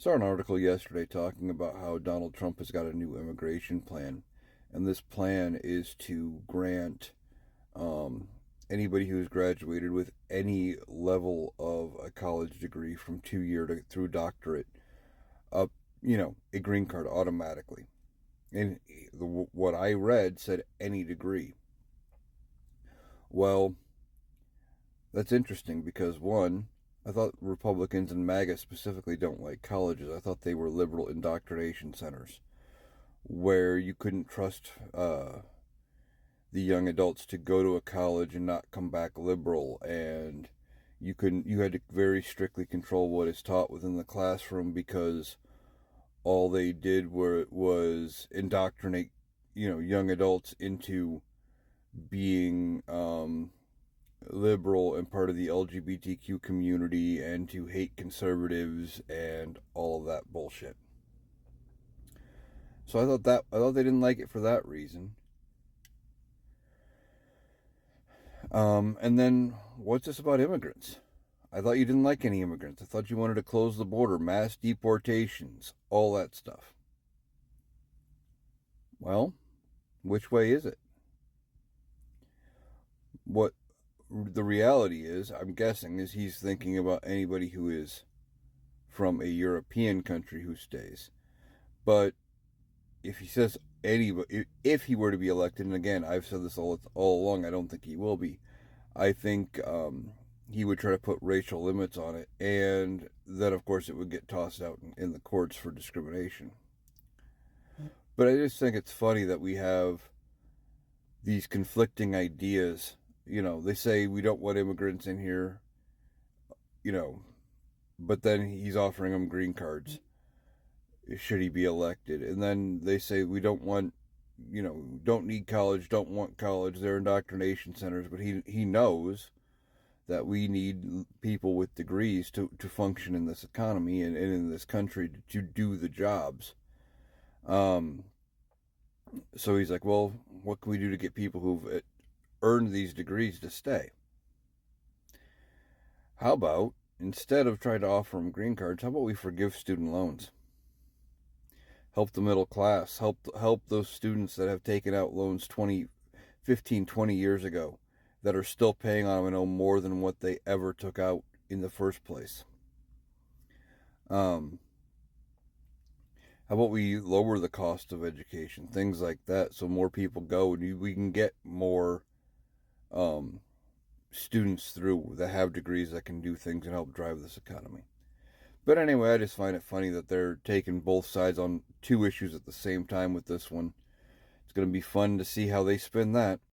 Saw an article yesterday talking about how Donald Trump has got a new immigration plan, and this plan is to grant um, anybody who has graduated with any level of a college degree from 2 year to through doctorate up, a green card automatically. And what I read said any degree. Well, that's interesting because one, I thought Republicans and MAGA specifically don't like colleges. I thought they were liberal indoctrination centers where you couldn't trust the young adults to go to a college and not come back liberal, and you had to very strictly control what is taught within the classroom because all they did was indoctrinate young adults into being liberal and part of the LGBTQ community and to hate conservatives and all of that bullshit. So I thought they didn't like it for that reason. And then what's this about immigrants? I thought you didn't like any immigrants. I thought you wanted to close the border, mass deportations, all that stuff. Well, which way is it? What the reality is, I'm guessing, is he's thinking about anybody who is from a European country who stays. But if he says anybody, if he were to be elected, and again, I've said this all along, I don't think he will be. I think he would try to put racial limits on it, and then of course it would get tossed out in the courts for discrimination. But I just think it's funny that we have these conflicting ideas. They say we don't want immigrants in here, you know, but then he's offering them green cards should he be elected. And then they say we don't want, don't need college, don't want college. They're indoctrination centers, but he knows that we need people with degrees to function in this economy and in this country to do the jobs. So he's like, well, what can we do to get people who've earned these degrees to stay? How about, instead of trying to offer them green cards, how about we forgive student loans? Help the middle class, help those students that have taken out loans 15, 20 years ago that are still paying on them and owe more than what they ever took out in the first place. How about we lower the cost of education, things like that, so more people go and we can get more students through that have degrees that can do things and help drive this economy. But anyway, I just find it funny that they're taking both sides on two issues at the same time with this one. It's going to be fun to see how they spin that.